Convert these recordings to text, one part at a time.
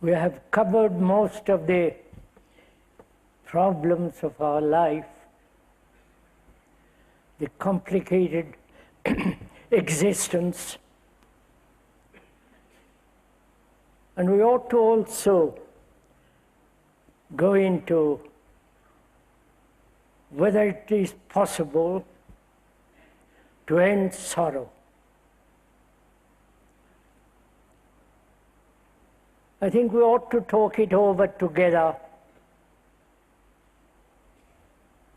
We have covered most of the problems of our life, the complicated existence, and we ought to also go into whether it is possible to end sorrow. I think we ought to talk it over together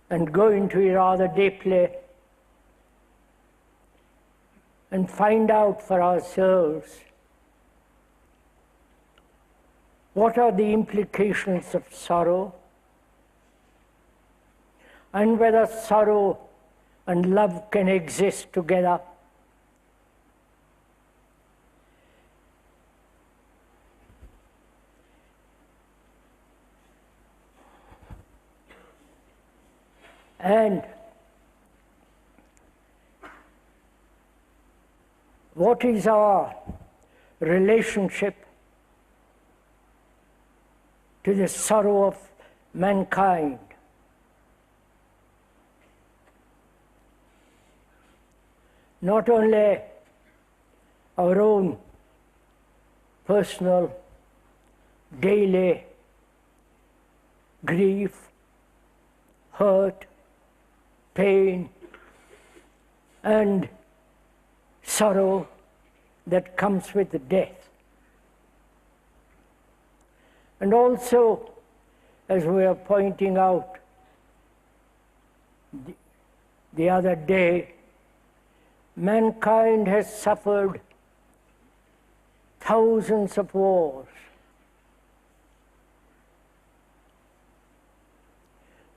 and go into it rather deeply and find out for ourselves what are the implications of sorrow, and whether sorrow and love can exist together. And what is our relationship to the sorrow of mankind? Not only our own personal, daily grief, hurt, pain, and sorrow that comes with death. And also, as we are pointing out the other day, mankind has suffered thousands of wars.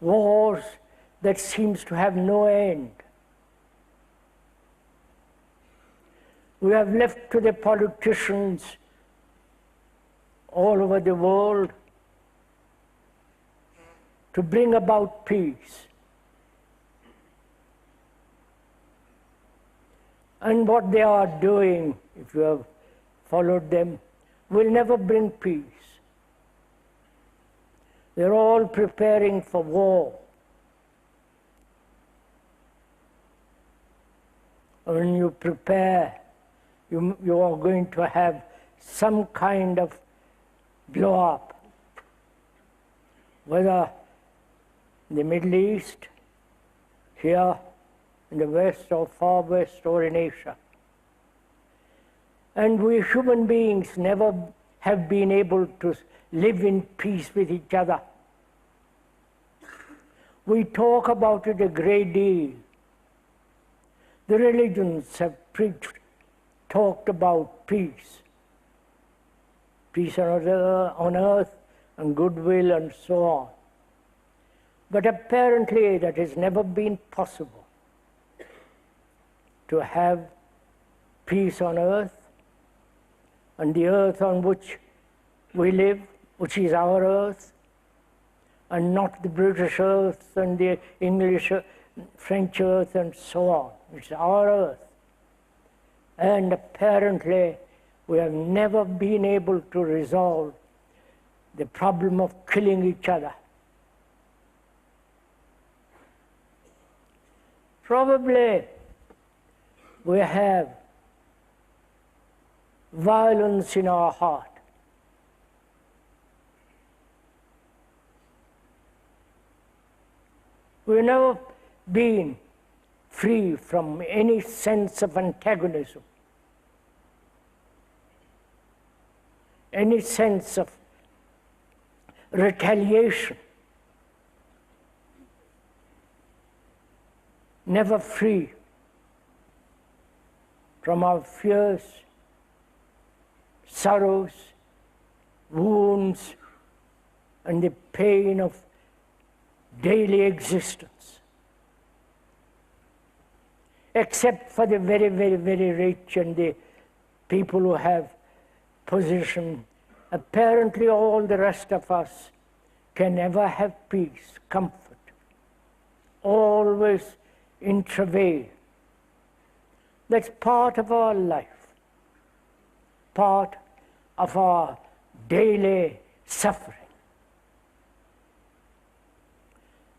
Wars that seems to have no end. We have left to the politicians all over the world to bring about peace. And what they are doing, if you have followed them, will never bring peace. They're all preparing for war. When you prepare, you are going to have some kind of blow up, whether in the Middle East, here in the West or far West or in Asia. And we human beings never have been able to live in peace with each other. We talk about it a great deal. The religions have talked about peace. Peace on earth and goodwill and so on. But apparently that has never been possible to have peace on earth, and the earth on which we live, which is our earth, and not the British earth and the English, French earth and so on. It's our earth. And apparently we have never been able to resolve the problem of killing each other. Probably we have violence in our heart. We've never been free from any sense of antagonism, any sense of retaliation. Never free from our fears, sorrows, wounds, and the pain of daily existence. Except for the very, very, very rich and the people who have position, apparently all the rest of us can never have peace, comfort, always in travail. That's part of our life, part of our daily suffering.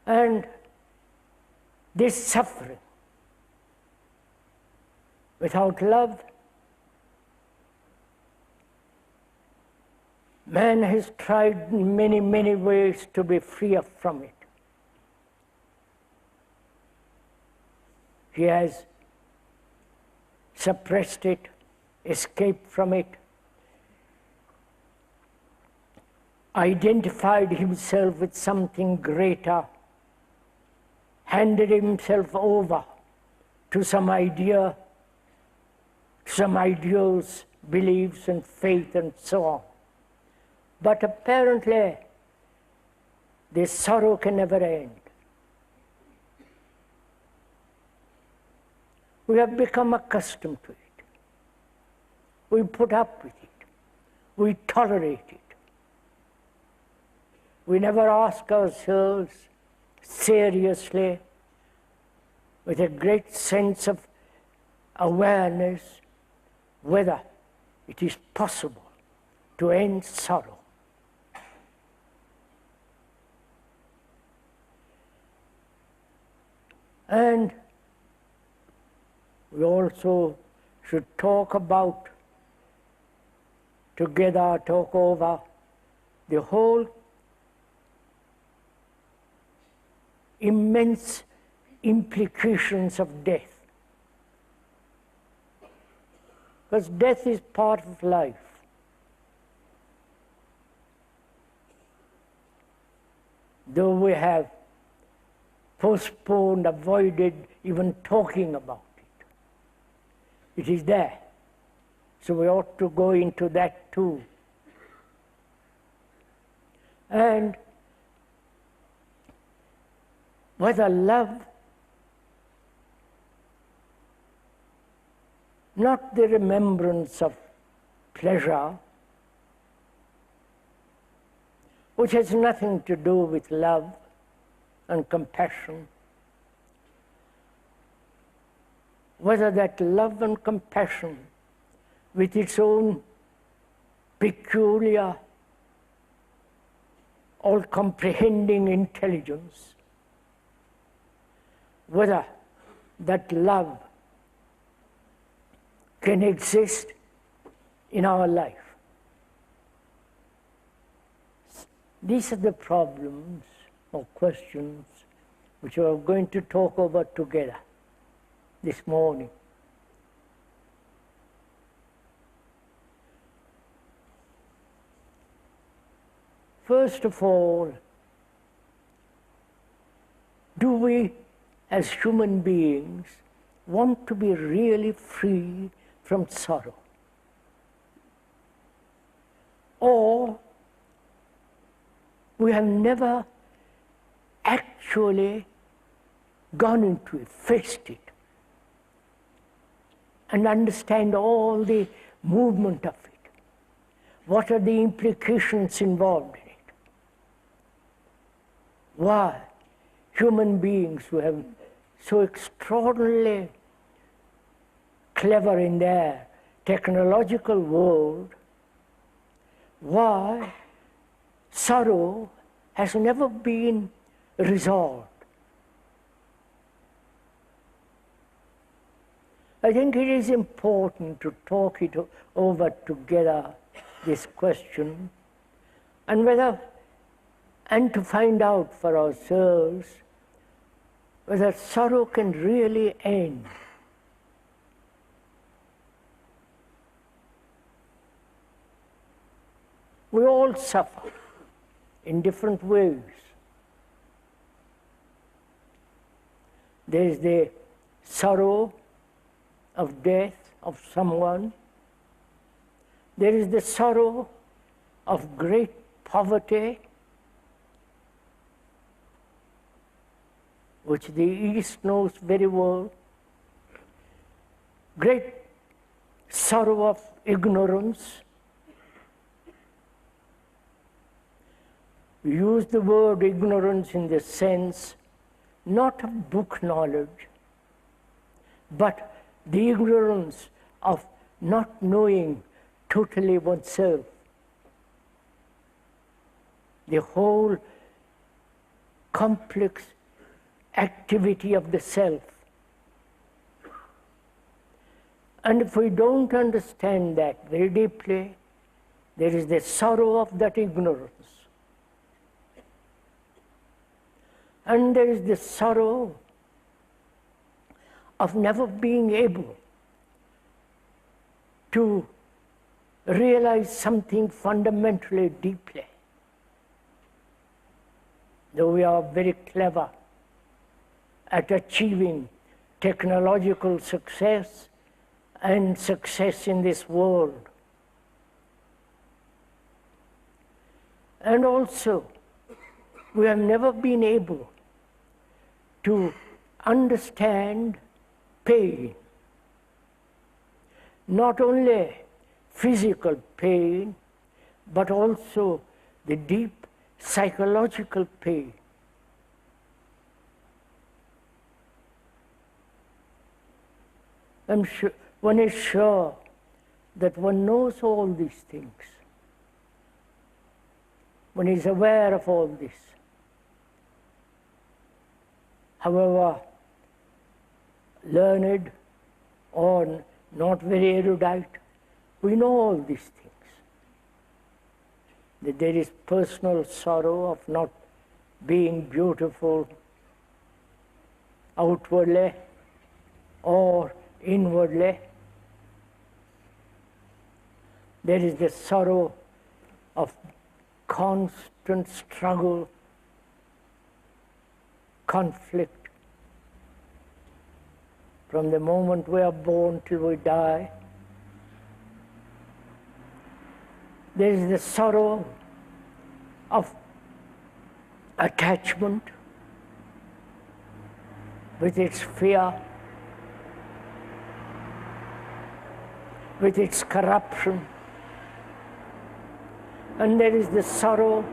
And this suffering, without love, man has tried in many, many ways to be free from it. He has suppressed it, escaped from it, identified himself with something greater, handed himself over to some idea, some ideals, beliefs and faith and so on. But apparently, this sorrow can never end. We have become accustomed to it. We put up with it. We tolerate it. We never ask ourselves seriously, with a great sense of awareness, whether it is possible to end sorrow. And we also should talk over the whole immense implications of death. Because death is part of life. Though we have postponed, avoided even talking about it, it is there. So we ought to go into that too. And whether love, not the remembrance of pleasure, which has nothing to do with love and compassion, whether that love and compassion with its own peculiar, all-comprehending intelligence, whether that love can exist in our life. These are the problems or questions which we are going to talk about together this morning. First of all, do we as human beings want to be really free from sorrow? Or we have never actually gone into it, faced it, and understand all the movement of it. What are the implications involved in it? Why human beings who have so extraordinarily clever in their technological world, why sorrow has never been resolved? I think it is important to talk it over together, this question, and to find out for ourselves whether sorrow can really end. We all suffer in different ways. There is the sorrow of death of someone. There is the sorrow of great poverty, which the East knows very well. Great sorrow of ignorance. We use the word ignorance in the sense not of book knowledge, but the ignorance of not knowing totally oneself. the whole complex activity of the self. And if we don't understand that very deeply, there is the sorrow of that ignorance. And there is the sorrow of never being able to realize something fundamentally deeply. Though we are very clever at achieving technological success and success in this world. And also, we have never been able to understand pain. Not only physical pain, but also the deep psychological pain. I'm sure, one is sure that one knows all these things. One is aware of all this. However, learned or not very erudite, we know all these things. That there is personal sorrow of not being beautiful outwardly or inwardly. There is the sorrow of constant struggle, conflict, from the moment we are born till we die. There is the sorrow of attachment with its fear, with its corruption. And there is the sorrow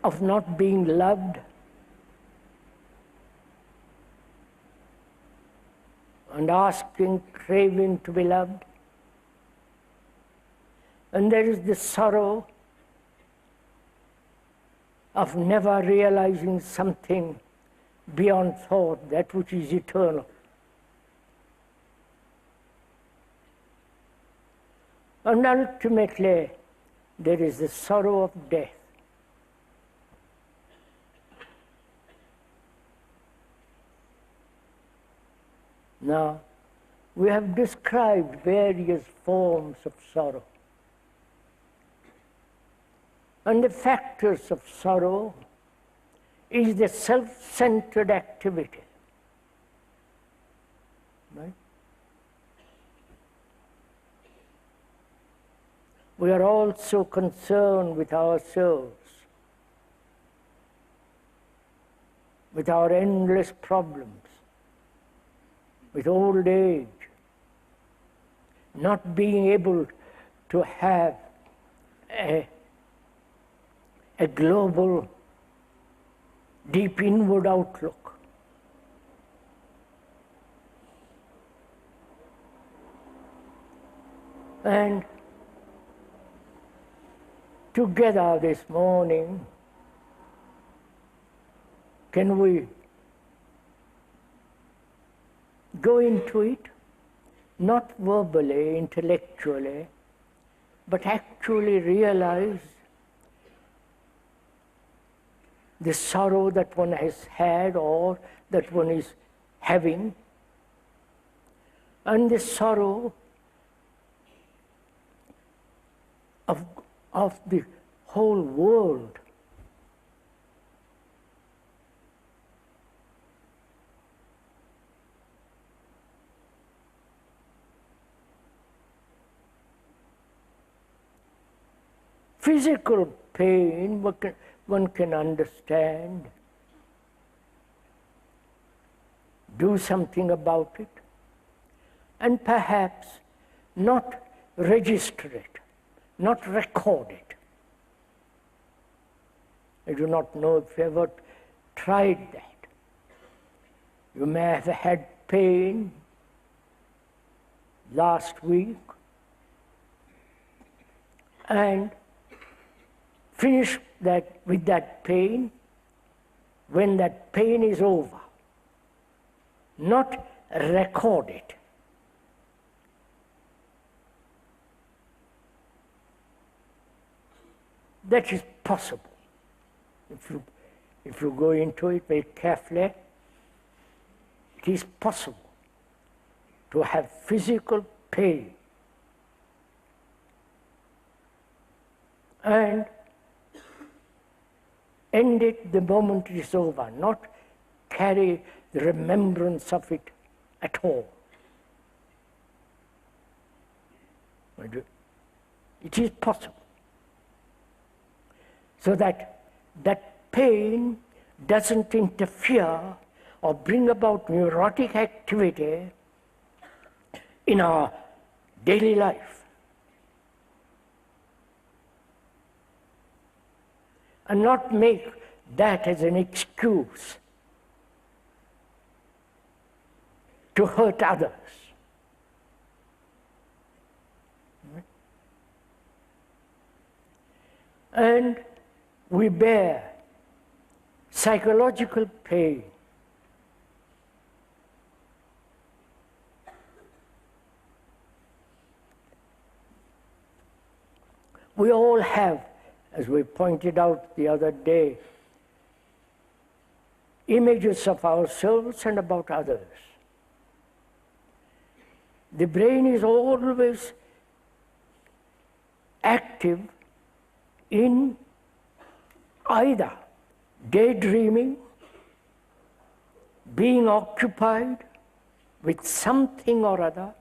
of not being loved and asking, craving to be loved. And there is the sorrow of never realizing something beyond thought, that which is eternal. And ultimately, there is the sorrow of death. Now, we have described various forms of sorrow. And the factors of sorrow is the self-centered activity. Right? We are also concerned with ourselves, with our endless problems, with old age, not being able to have a global, deep inward outlook. And together this morning, can we go into it, not verbally, intellectually, but actually realize the sorrow that one has had or that one is having, and the sorrow of the whole world. Physical pain, one can understand, do something about it, and perhaps not register it, not record it. I do not know if you ever tried that. You may have had pain last week and finish that with that pain when that pain is over. Not record it. That is possible. If you go into it very carefully, it is possible to have physical pain and end it the moment it is over, not carry the remembrance of it at all. It is possible. So that pain doesn't interfere or bring about neurotic activity in our daily life. And not make that as an excuse to hurt others. And we bear psychological pain. We all have, as we pointed out the other day, images of ourselves and about others. The brain is always active in either daydreaming, being occupied with something or other,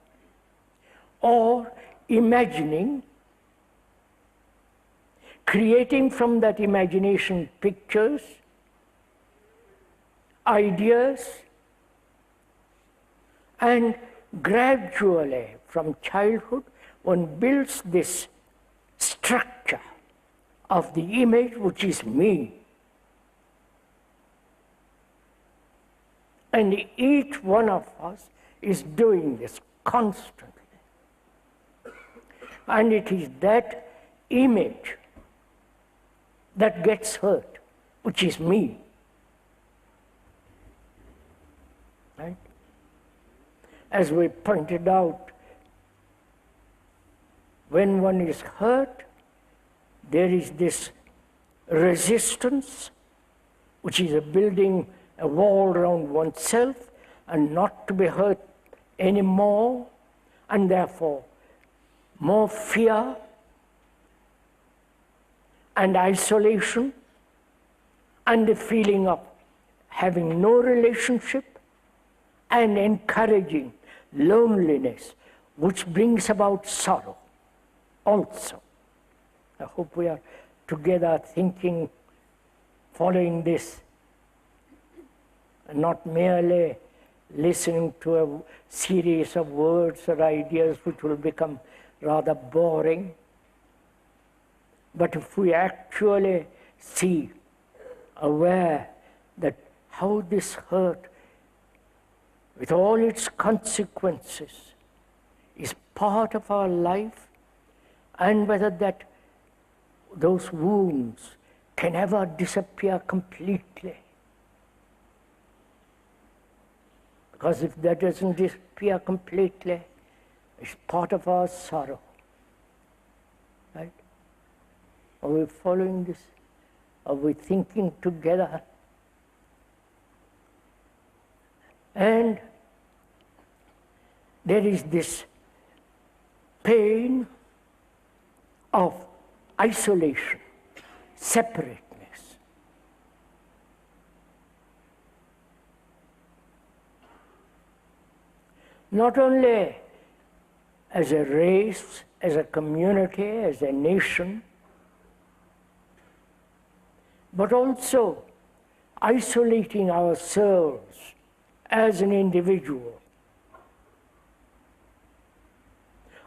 or imagining, creating from that imagination pictures, ideas, and gradually from childhood one builds this structure of the image which is me. And each one of us is doing this constantly. And it is that image that gets hurt, which is me. Right? As we pointed out, when one is hurt, there is this resistance, which is building a wall around oneself and not to be hurt anymore, and therefore more fear and isolation and the feeling of having no relationship and encouraging loneliness, which brings about sorrow also. I hope we are together thinking, following this, and not merely listening to a series of words or ideas which will become rather boring. But if we actually see, aware that how this hurt, with all its consequences, is part of our life, and whether those wounds can ever disappear completely. Because if that doesn't disappear completely, it's part of our sorrow. Right? Are we following this? Are we thinking together? And there is this pain of isolation, separateness. Not only as a race, as a community, as a nation, but also isolating ourselves as an individual.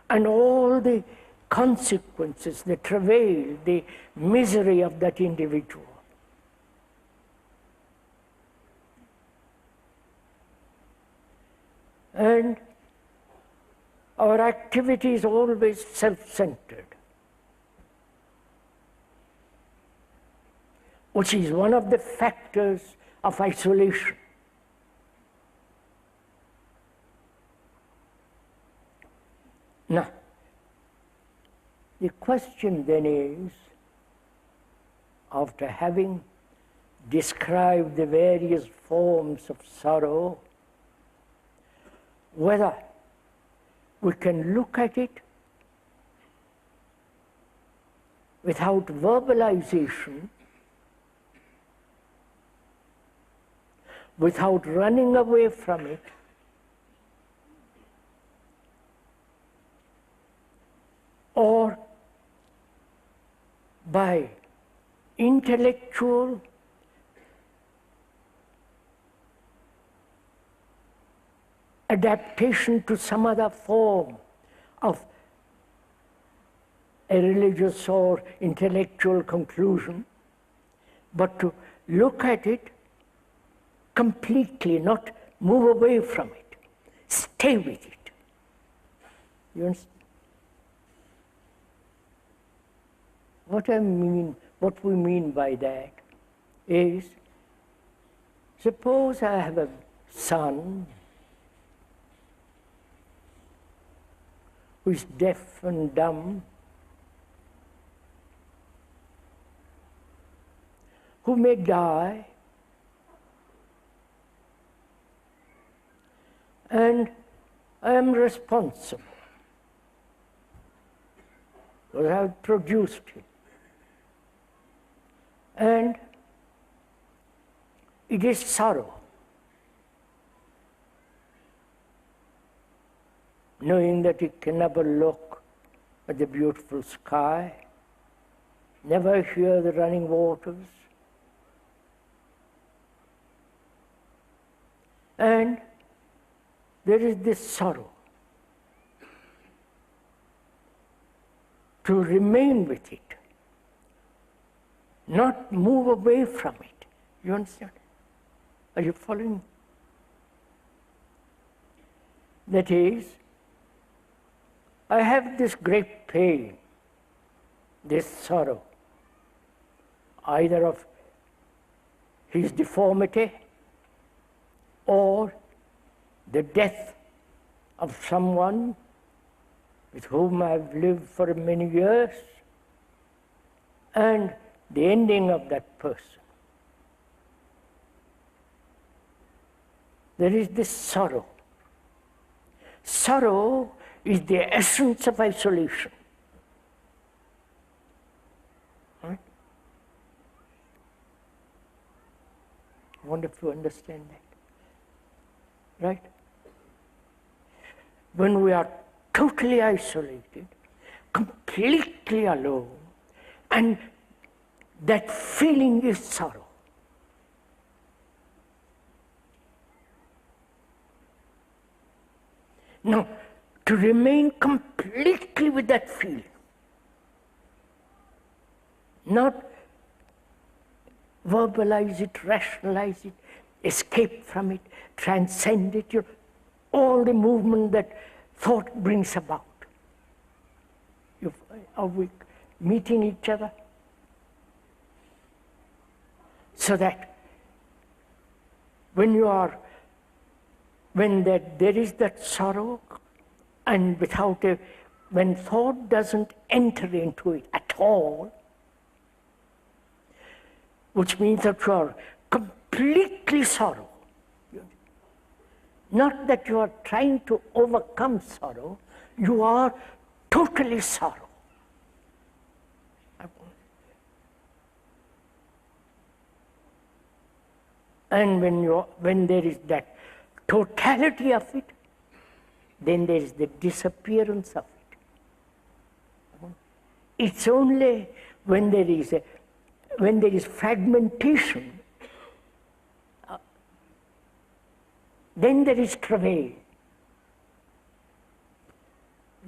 And all the consequences, the travail, the misery of that individual. And our activity is always self-centered, which is one of the factors of isolation. Now, the question then is, after having described the various forms of sorrow, whether we can look at it without verbalization, without running away from it, or by intellectual adaptation to some other form of a religious or intellectual conclusion, but to look at it completely, not move away from it, stay with it. You understand? What we mean by that is, suppose I have a son who is deaf and dumb, who may die, and I am responsible because I have produced him. And it is sorrow, knowing that he can never look at the beautiful sky, never hear the running waters, and there is this sorrow. To remain with it, not move away from it. You understand? Are you following? That is, I have this great pain, this sorrow, either of his deformity or the death of someone with whom I have lived for many years, and the ending of that person. There is this sorrow. Sorrow is the essence of isolation. Right? I wonder if you understand that. Right? When we are totally isolated, completely alone, and that feeling is sorrow. Now, to remain completely with that feeling, not verbalize it, rationalize it, escape from it, transcend it, all the movement that thought brings about. Are we meeting each other? So that when there is that sorrow, and when thought doesn't enter into it at all, which means that you are completely sorrow. Not that you are trying to overcome sorrow, you are totally sorrow. And when there is that totality of it, then there is the disappearance of it. It's only when there is fragmentation, then there is travail.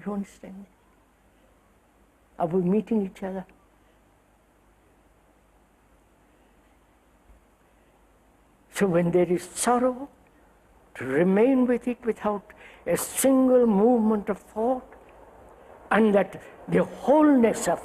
You understand? Are we meeting each other? So when there is sorrow, to remain with it without a single movement of thought, and that the wholeness of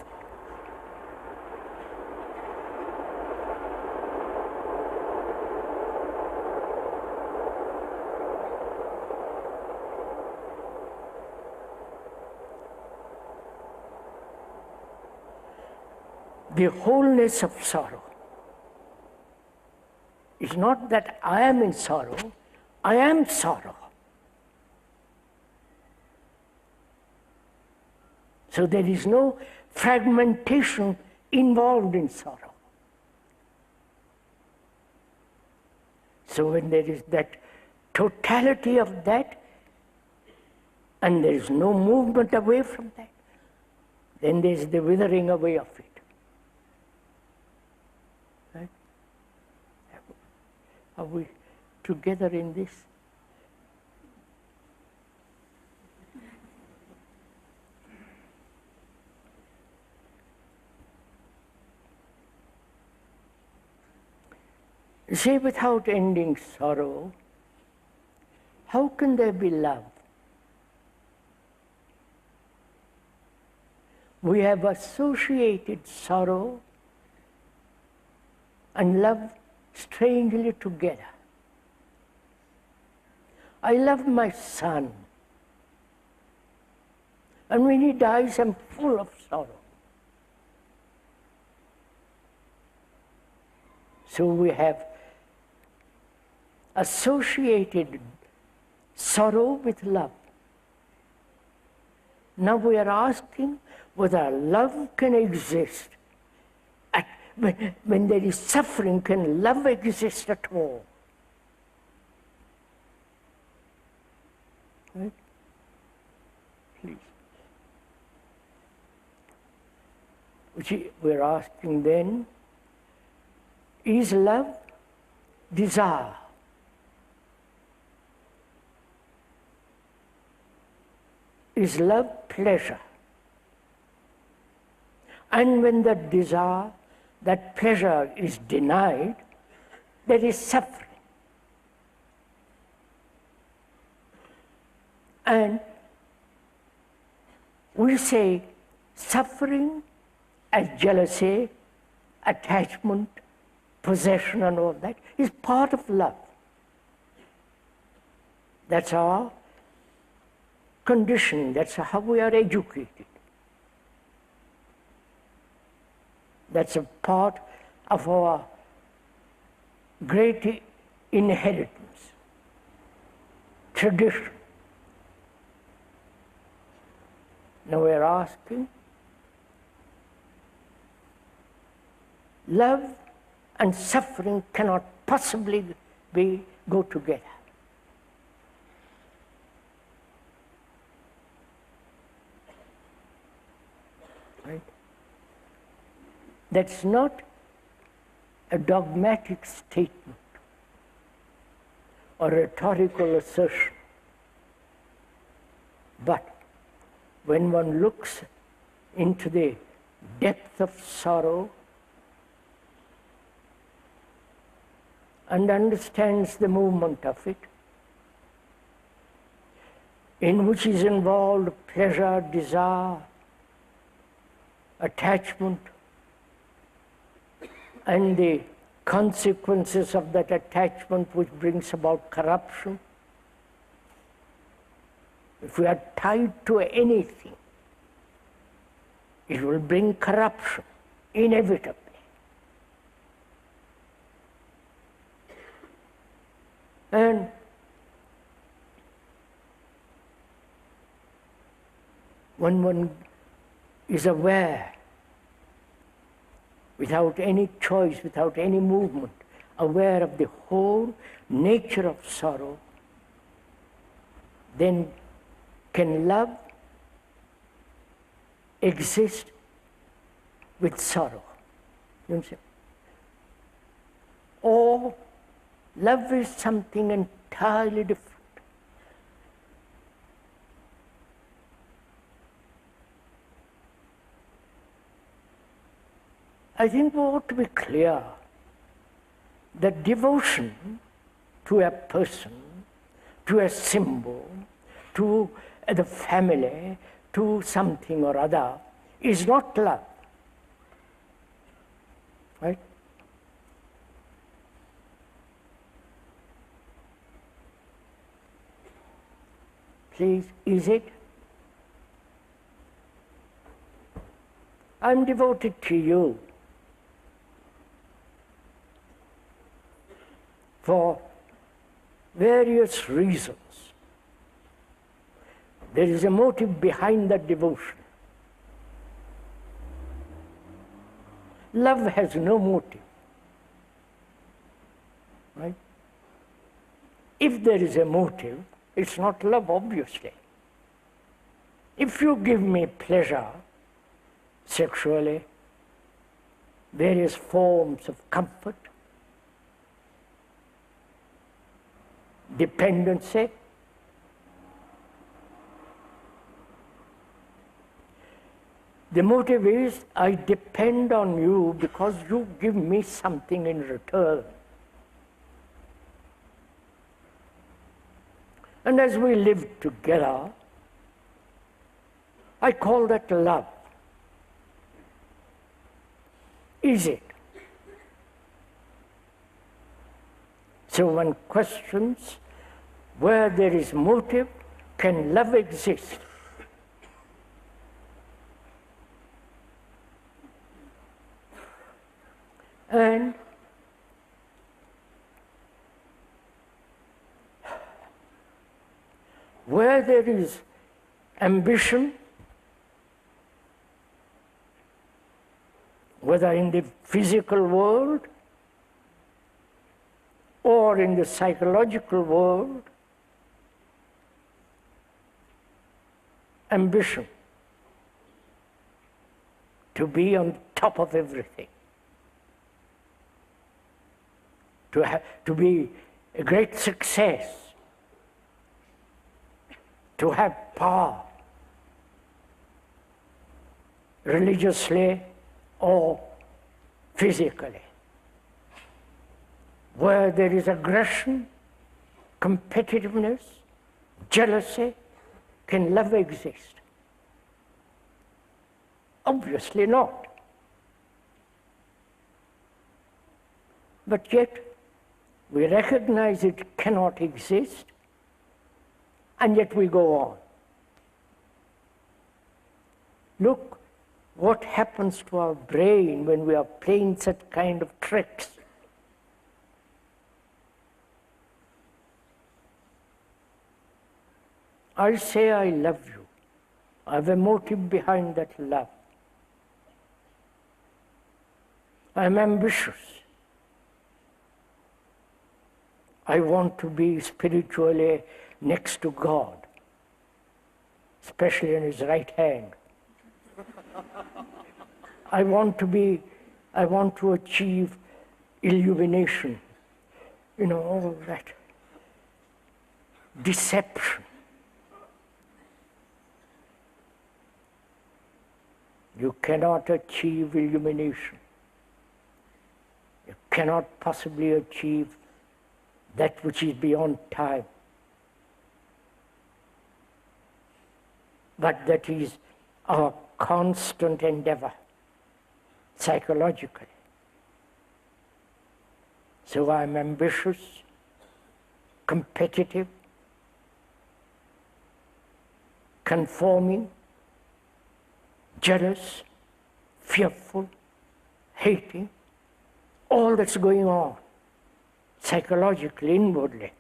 sorrow is not that I am in sorrow, I am sorrow. So there is no fragmentation involved in sorrow. So when there is that totality of that, and there is no movement away from that, then there is the withering away of it. Right? Are we together in this? See, without ending sorrow, how can there be love? We have associated sorrow and love strangely together. I love my son, and when he dies, I'm full of sorrow. So we have associated sorrow with love. Now we are asking whether love can exist. When there is suffering, can love exist at all? Right? Please. We're asking then, is love desire? Is love pleasure? And when that desire, that pleasure is denied, there is suffering. And we say suffering as jealousy, attachment, possession and all that is part of love. That's our condition, that's how we are educated. That's a part of our great inheritance, tradition. Now we are asking, love and suffering cannot possibly go together. Right? That's not a dogmatic statement or rhetorical assertion. But when one looks into the depth of sorrow and understands the movement of it, in which is involved pleasure, desire, attachment, and the consequences of that attachment which brings about corruption. If we are tied to anything, it will bring corruption, inevitably. And when one is aware, without any choice, without any movement, aware of the whole nature of sorrow, then can love exist with sorrow? You understand? Or love is something entirely different. I think we ought to be clear that devotion to a person, to a symbol, to the family, to something or other, is not love. Right? Please, is it? I'm devoted to you for various reasons. There is a motive behind that devotion. Love has no motive. Right? If there is a motive, it's not love, obviously. If you give me pleasure sexually, various forms of comfort, dependency, the motive is I depend on you because you give me something in return. And as we live together, I call that love. Is it? So one questions, where there is motive, can love exist? And where there is ambition, whether in the physical world or in the psychological world, ambition to be on top of everything, to be a great success, to have power, religiously or physically. Where there is aggression, competitiveness, jealousy, can love exist? Obviously not. But yet, we recognize it cannot exist, and yet we go on. Look what happens to our brain when we are playing such kind of tricks. I say I love you. I have a motive behind that love. I am ambitious. I want to be spiritually next to God, especially in His right hand. I want to achieve illumination, all that deception. You cannot achieve illumination. You cannot possibly achieve that which is beyond time. But that is our constant endeavor, psychologically. So I'm ambitious, competitive, conforming, jealous, fearful, hating, all that's going on, psychologically, inwardly.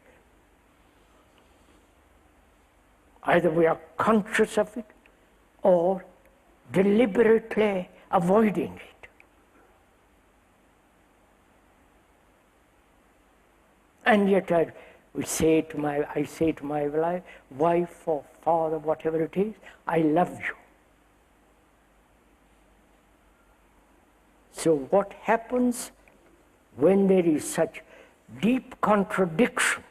Either we are conscious of it or deliberately avoiding it. And yet I say to my wife or father, whatever it is, I love you. So what happens when there is such deep contradiction?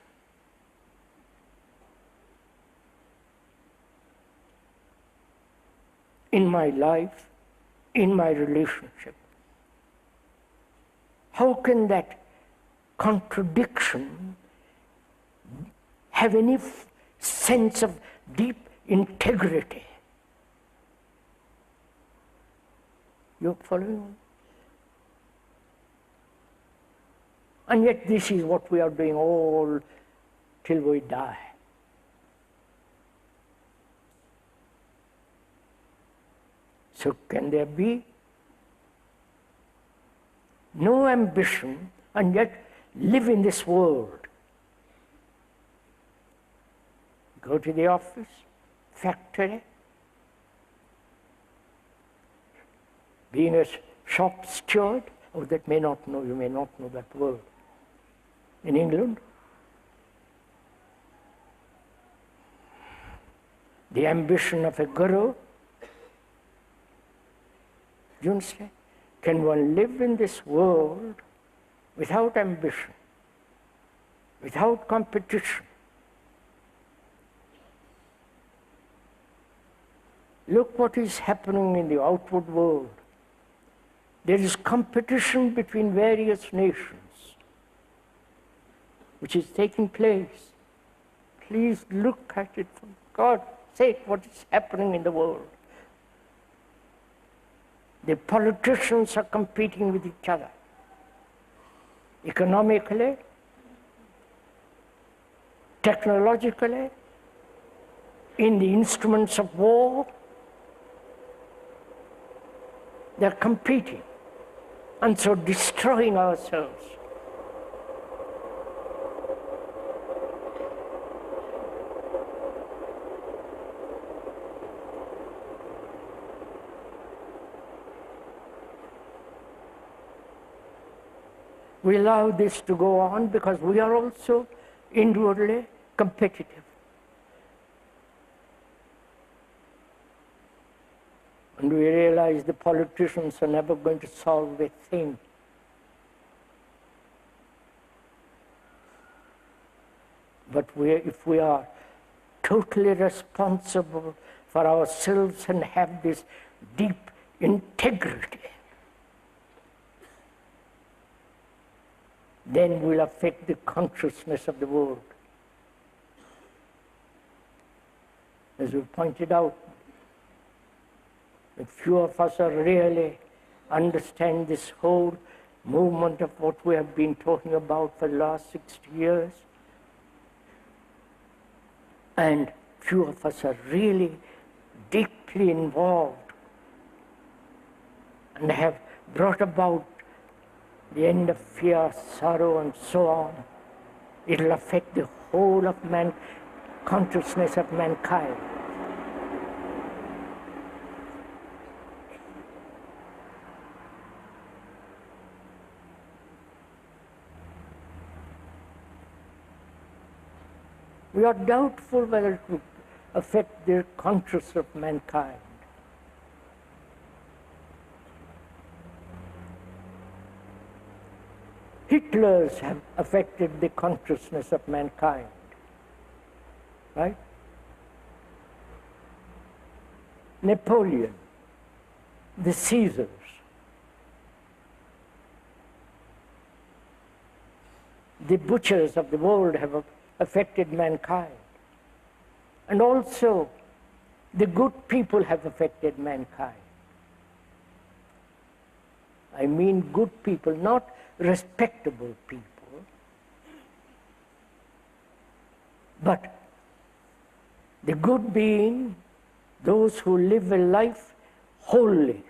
In my life, in my relationship. How can that contradiction have any sense of deep integrity. You following? And yet this is what we are doing all till we die. So can there be no ambition and yet live in this world? Go to the office, factory, being a shop steward, you may not know that word. In England, the ambition of a guru, you understand? Can one live in this world without ambition, without competition? Look what is happening in the outward world. There is competition between various nations, which is taking place. Please look at it for God's sake, what is happening in the world. The politicians are competing with each other, economically, technologically, in the instruments of war. They're competing, and so destroying ourselves. We allow this to go on because we are also inwardly competitive. And we realize the politicians are never going to solve a thing. But if we are totally responsible for ourselves and have this deep integrity, then we'll affect the consciousness of the world. As we pointed out, that few of us are really understand this whole movement of what we have been talking about for the last 60 years. And few of us are really deeply involved and have brought about the end of fear, sorrow, and so on. It will affect the whole of consciousness of mankind. We are doubtful whether it will affect the consciousness of mankind. Hitlers have affected the consciousness of mankind, right? Napoleon, the Caesars, the butchers of the world have affected mankind. And also, the good people have affected mankind. I mean good people, not respectable people, but the good being those who live a life wholly,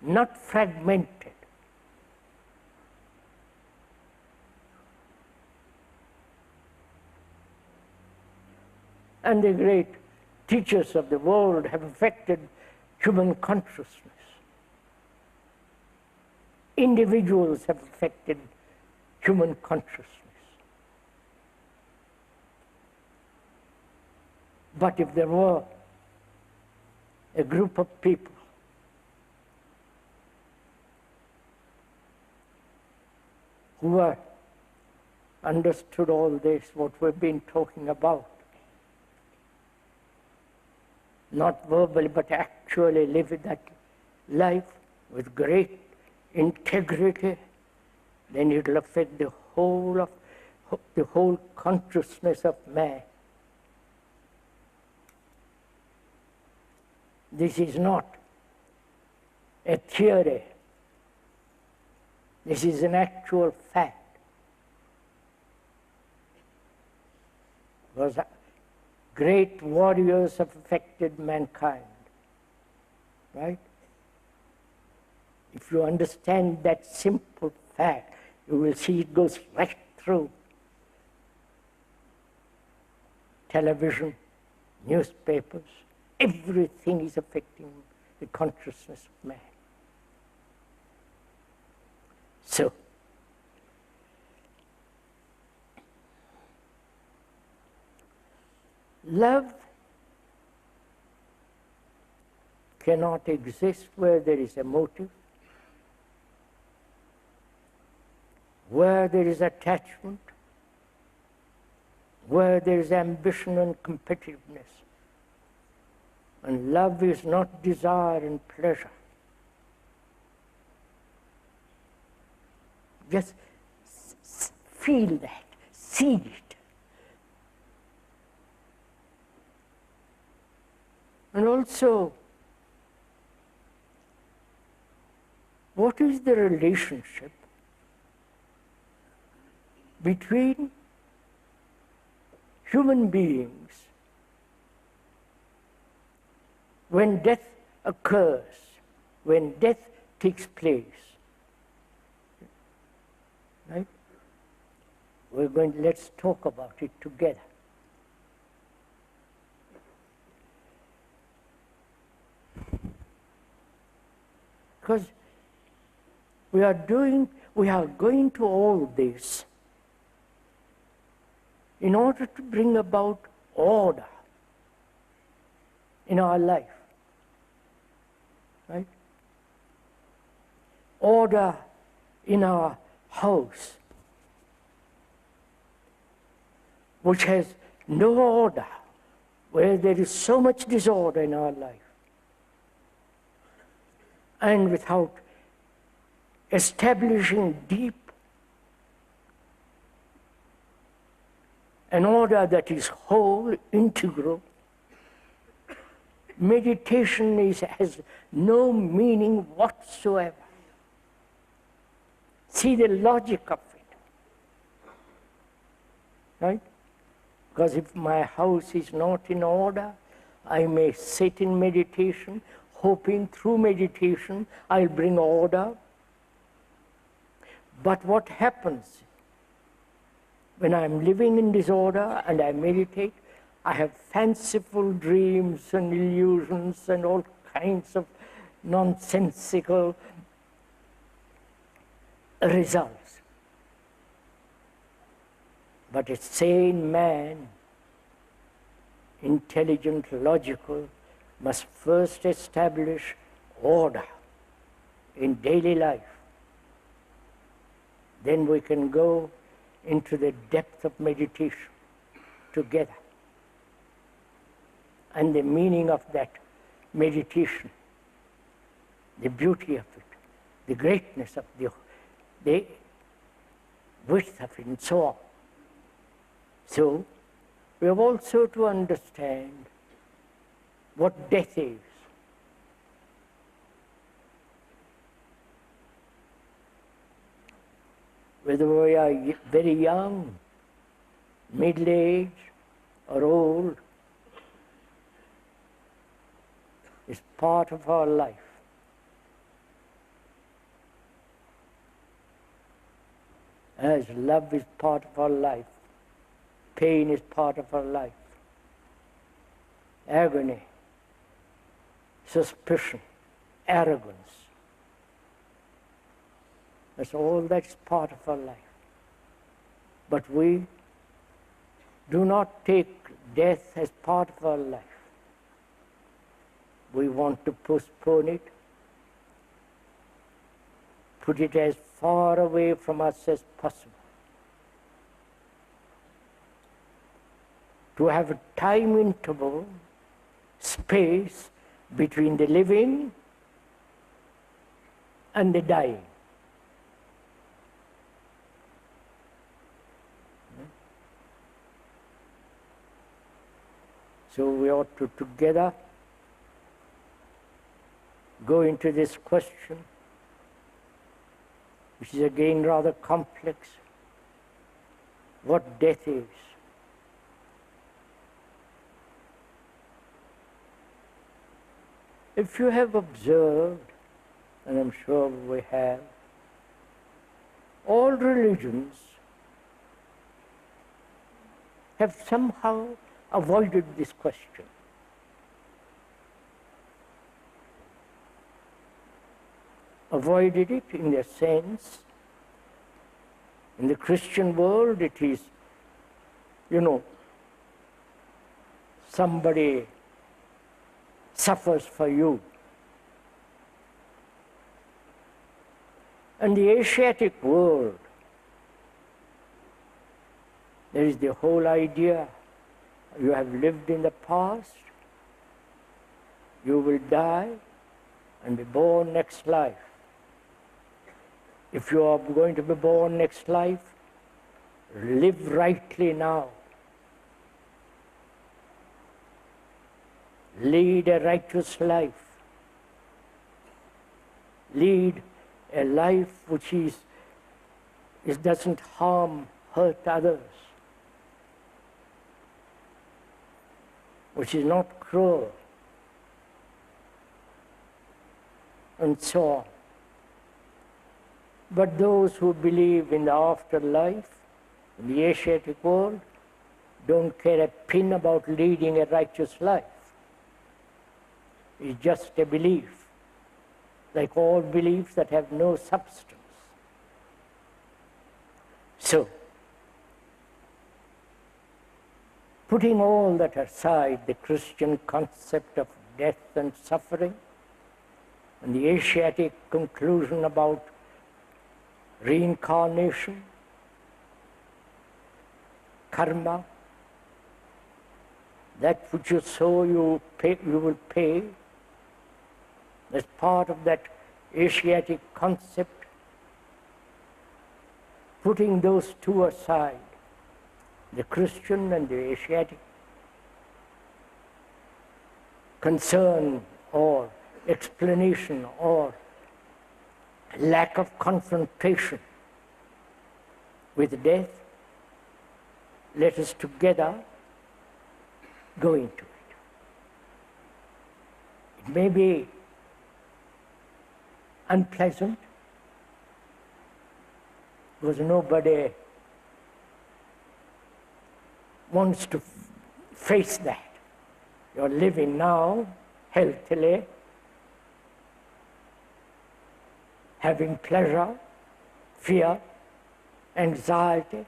not fragmented. And the great teachers of the world have affected human consciousness. Individuals have affected human consciousness. But if there were a group of people who understood all this, what we've been talking about, not verbally, but actually live that life with great integrity, then it will affect the whole consciousness of man. This is not a theory. This is an actual fact. Because great warriors have affected mankind, right? If you understand that simple fact, you will see it goes right through television, newspapers. Everything is affecting the consciousness of man. So, love cannot exist where there is a motive, where there is attachment, where there is ambition and competitiveness. And love is not desire and pleasure. Just feel that, see it. And also, what is the relationship between human beings when death occurs, when death takes place? Right? Let's talk about it together. Because we are going to all this in order to bring about order in our life. Right? Order in our house, which has no order, where there is so much disorder in our life. And without establishing deep an order that is whole, integral, meditation has no meaning whatsoever. See the logic of it. Right? Because if my house is not in order, I may sit in meditation, hoping through meditation I'll bring order. But what happens when I'm living in disorder and I meditate? I have fanciful dreams and illusions and all kinds of nonsensical results. But a sane man, intelligent, logical, must first establish order in daily life. Then we can go into the depth of meditation together. And the meaning of that meditation, the beauty of it, the greatness of the width of it, and so on. So, we have also to understand what death is. Whether we are very young, middle-aged, or old, is part of our life. As love is part of our life, pain is part of our life, agony, suspicion, arrogance, that's part of our life. But we do not take death as part of our life. We want to postpone it, put it as far away from us as possible. To have a time interval, space between the living and the dying. So we ought to together go into this question, which is again rather complex, what death is. If you have observed, and I'm sure we have, all religions have somehow avoided this question. Avoided it in the sense, in the Christian world it is, somebody suffers for you. In the Asiatic world, there is the whole idea, you have lived in the past, you will die and be born next life. If you are going to be born next life, live rightly now. Lead a righteous life. Lead a life which doesn't hurt others, which is not cruel, and so on. But those who believe in the afterlife, in the Asiatic world, don't care a pin about leading a righteous life. It's just a belief, like all beliefs that have no substance. So, putting all that aside, the Christian concept of death and suffering, and the Asiatic conclusion about reincarnation, karma, that which you sow you will pay. As part of that Asiatic concept, putting those two aside, the Christian and the Asiatic concern or explanation or lack of confrontation with death, let us together go into it. It may be unpleasant because nobody wants to face that. You're living now healthily, having pleasure, fear, anxiety.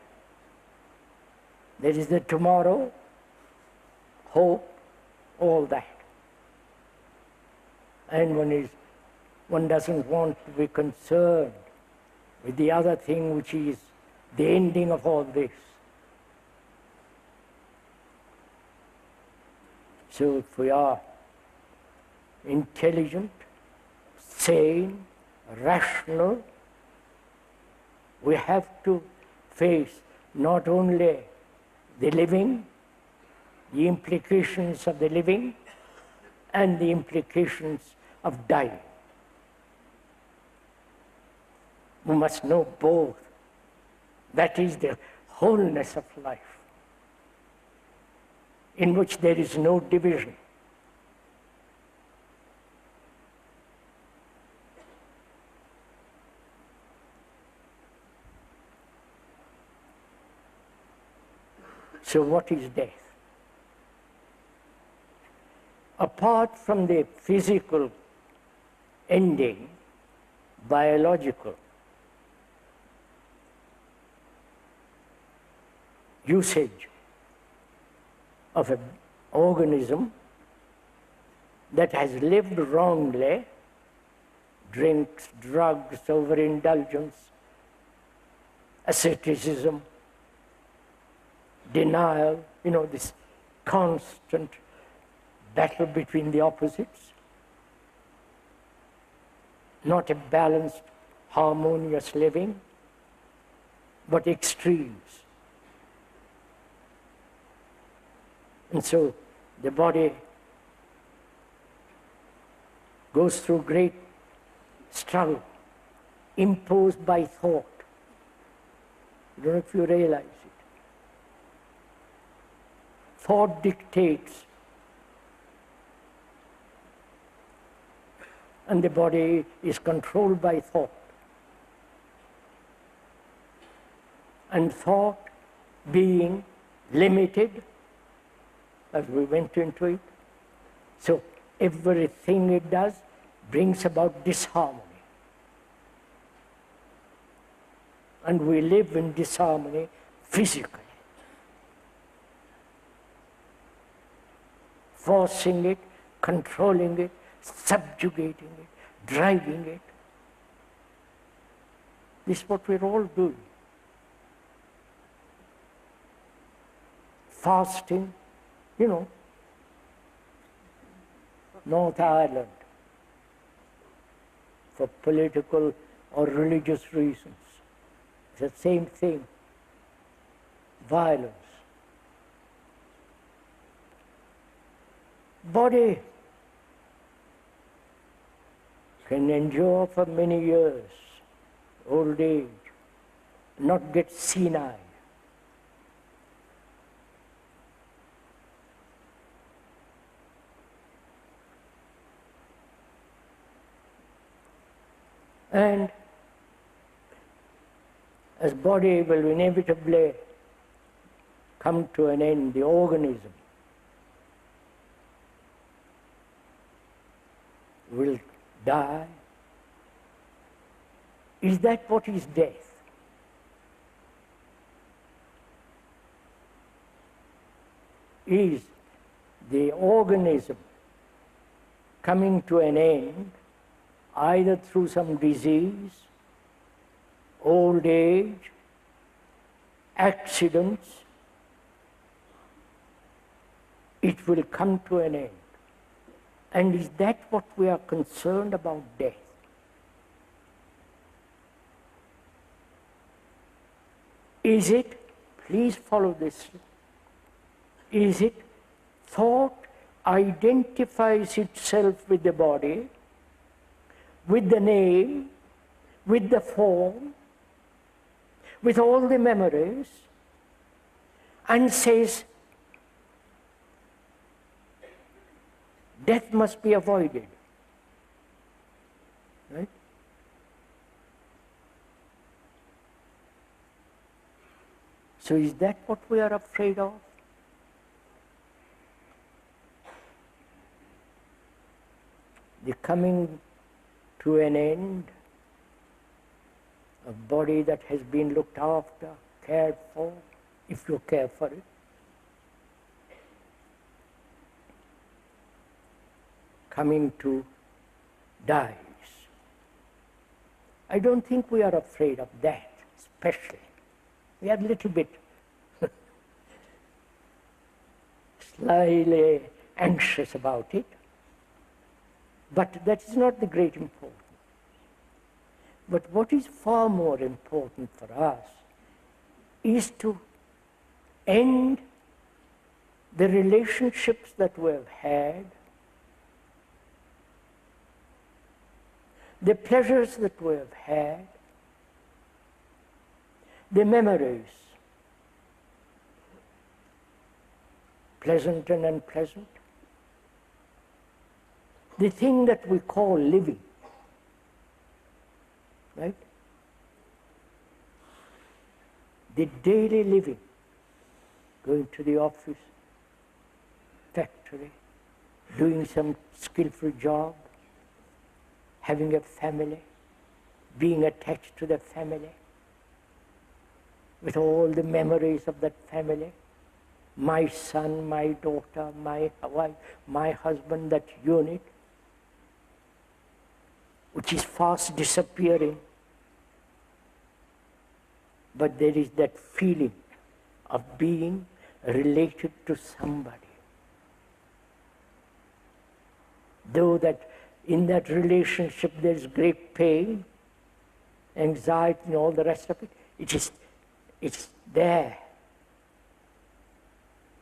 There is the tomorrow, hope, all that. And one doesn't want to be concerned with the other thing, which is the ending of all this. So if we are intelligent, sane, rational, we have to face not only the living, the implications of the living, and the implications of dying. We must know both. That is the wholeness of life, in which there is no division. So what is death? Apart from the physical ending, biological usage of an organism that has lived wrongly, drinks, drugs, overindulgence, asceticism, denial, this constant battle between the opposites, not a balanced, harmonious living, but extremes. And so the body goes through great struggle, imposed by thought. I don't know if you realize it. Thought dictates, and the body is controlled by thought. And thought being limited, as we went into it, so everything it does brings about disharmony. And we live in disharmony physically. Forcing it, controlling it, subjugating it, driving it. This is what we're all doing. Fasting, you know, North Ireland, for political or religious reasons. It's the same thing. Violence. Body can endure for many years, old age, not get senile. And as body will inevitably come to an end, the organism will die. Is that what is death? Is the organism coming to an end either through some disease, old age, accidents? It will come to an end. And is that what we are concerned about, death? Is it, please follow this, is it thought identifies itself with the body, with the name, with the form, with all the memories, and says, death must be avoided. Right? So is that what we are afraid of? The coming to an end of body that has been looked after, cared for, if you care for it. Coming to dies. I don't think we are afraid of that, especially. We are a little bit slightly anxious about it, but that is not the great importance. But what is far more important for us is to end the relationships that we have had, the pleasures that we have had, the memories, pleasant and unpleasant, the thing that we call living, right? The daily living, going to the office, factory, doing some skillful job, having a family, being attached to the family, with all the memories of that family, my son, my daughter, my wife, my husband, that unit, which is fast disappearing. But there is that feeling of being related to somebody. Though that in that relationship there is great pain, anxiety and all the rest of it, it's there.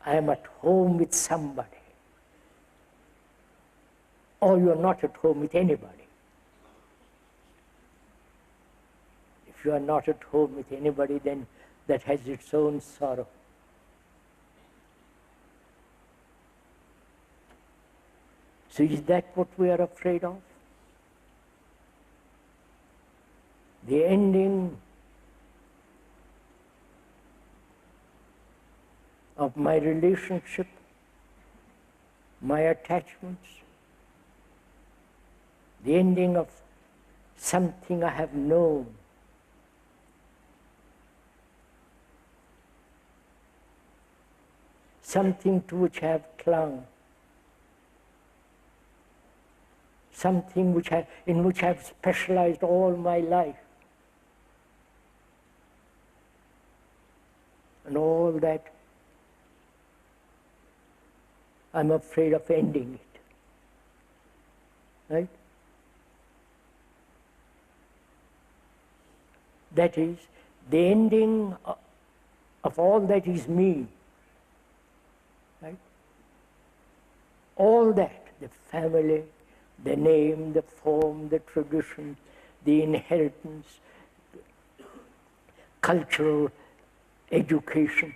I am at home with somebody. or you're not at home with anybody. If you are not at home with anybody, then that has its own sorrow. So is that what we are afraid of? The ending of my relationship, my attachments, the ending of something I have known, something to which I have clung, something in which I have specialized all my life. And all that, I'm afraid of ending it. Right? That is, the ending of all that is me. Right? All that, the family, the name, the form, the tradition, the inheritance, cultural education,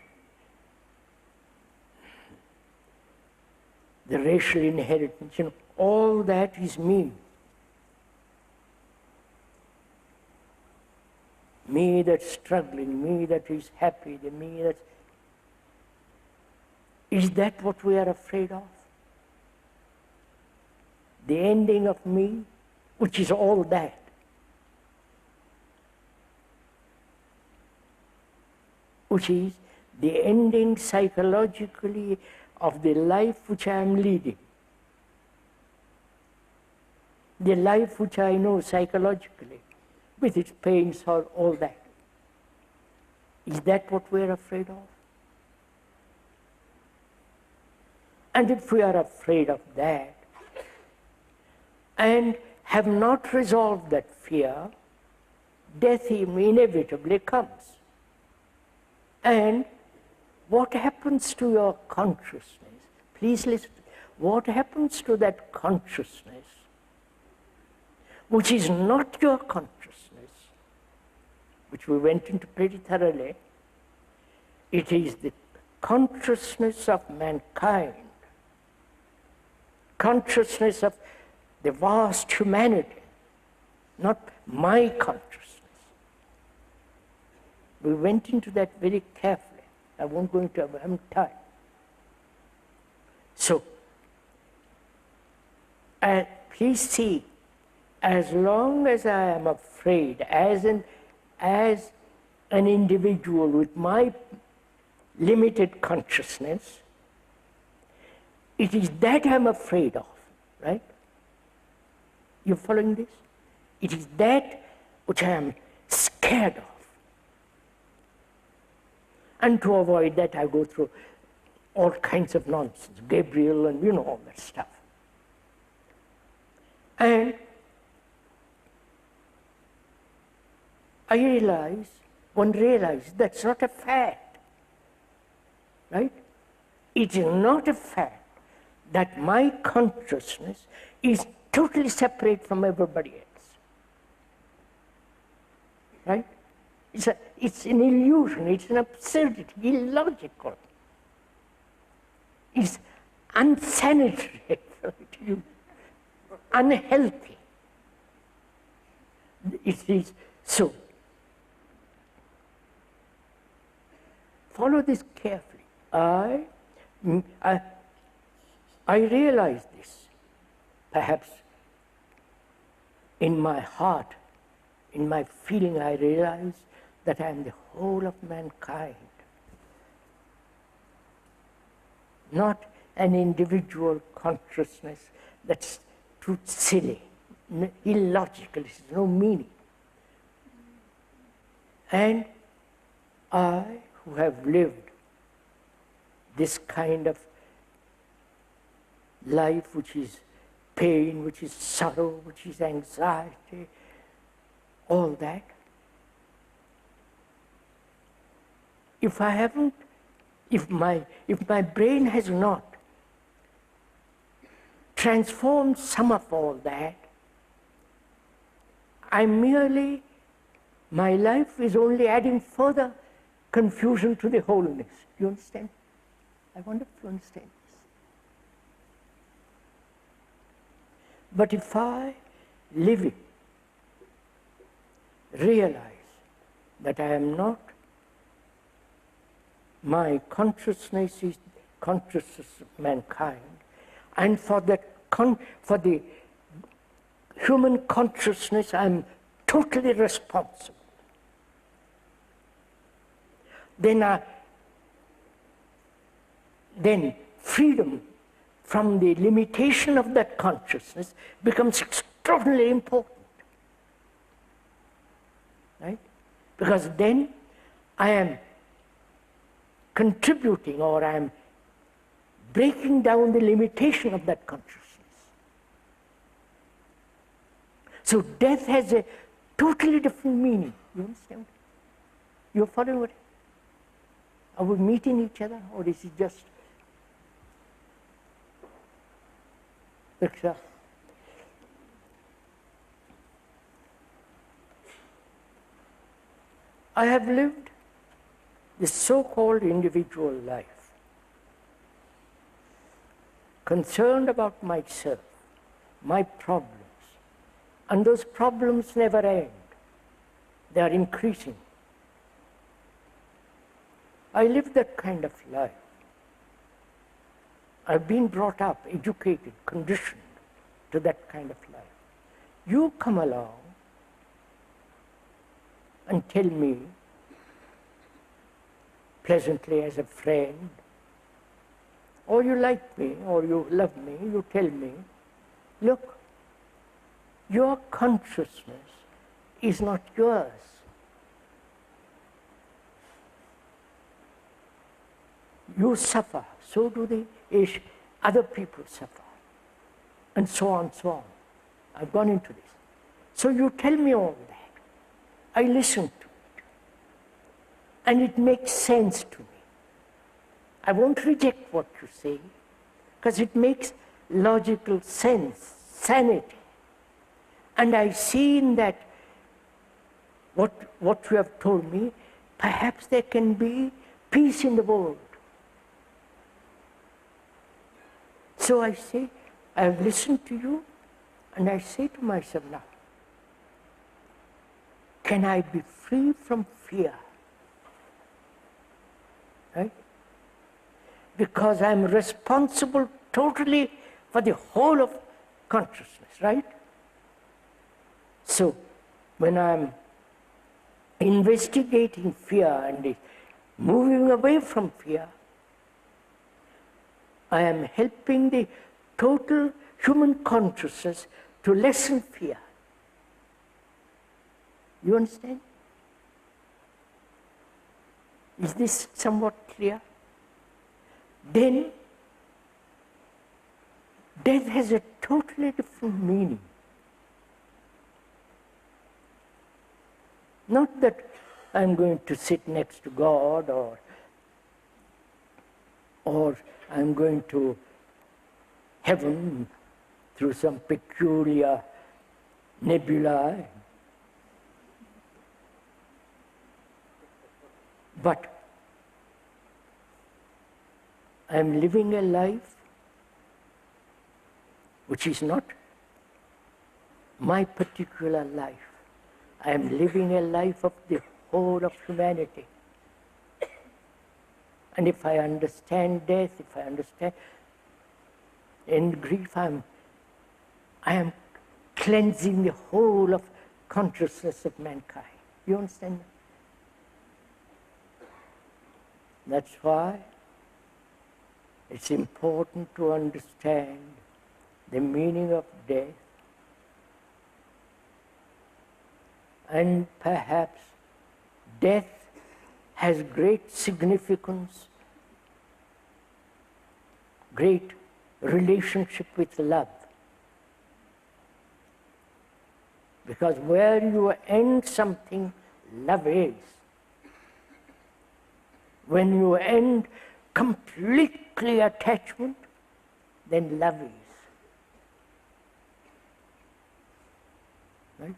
the racial inheritance, all that is me. Me that's struggling, me that is happy, the me that's... Is that what we are afraid of? The ending of me, which is all that. Which is the ending psychologically of the life which I am leading. The life which I know psychologically, with its pains or all that. Is that what we are afraid of? And if we are afraid of that, and have not resolved that fear, death inevitably comes. And what happens to your consciousness? Please listen. What happens to that consciousness, which is not your consciousness, which we went into pretty thoroughly? It is the consciousness of mankind, consciousness of the vast humanity, not my consciousness. We went into that very carefully. I won't go into it, I haven't time. So, please see, as long as I am afraid, as an individual with my limited consciousness, it is that I'm afraid of, right? You following this? It is that which I am scared of. And to avoid that, I go through all kinds of nonsense, Gabriel and all that stuff. And one realizes that's not a fact, right? It is not a fact that my consciousness is totally separate from everybody else, right? It's an illusion, it's an absurdity, illogical. It's unsanitary, unhealthy. It is so. Follow this carefully. I realize this, perhaps in my heart, in my feeling, I realize that I am the whole of mankind, not an individual consciousness that's too silly, illogical, it has no meaning. And I, who have lived this kind of life which is pain, which is sorrow, which is anxiety, all that, if my brain has not transform some of all that, my life is only adding further confusion to the wholeness. You understand? I wonder if you understand this. But if I, living, realize that I am not, my consciousness is consciousness of mankind, and for the human consciousness I am totally responsible. Then freedom from the limitation of that consciousness becomes extraordinarily important. Right? Because then I am contributing, or I am breaking down the limitation of that consciousness. So death has a totally different meaning. You understand? You're following what? Are we meeting each other, or is it just picture? I have lived this so-called individual life, concerned about myself, my problems, and those problems never end. They are increasing. I live that kind of life. I've been brought up, educated, conditioned to that kind of life. You come along and tell me, pleasantly as a friend, or you like me, or you love me, you tell me, look, your consciousness is not yours. You suffer, so do the other people suffer, and so on, so on. I've gone into this. So you tell me all that. I listen to it, and it makes sense to me. I won't reject what you say, because it makes logical sense, sanity. And I see in that what you have told me, perhaps there can be peace in the world. So I say, I have listened to you, and I say to myself now, can I be free from fear? Right? Because I'm responsible totally for the whole of consciousness, right? So when I'm investigating fear and moving away from fear, I am helping the total human consciousness to lessen fear. You understand? Is this somewhat clear? Then death has a totally different meaning. Not that I'm going to sit next to God, or I'm going to heaven through some peculiar nebula. But I'm living a life which is not my particular life. I am living a life of the whole of humanity. And if I understand death, if I understand in grief, I am cleansing the whole of consciousness of mankind. You understand? That's why it's important to understand the meaning of death, and perhaps death has great significance, great relationship with love. Because where you end something, love is. When you end completely attachment, then love is. right?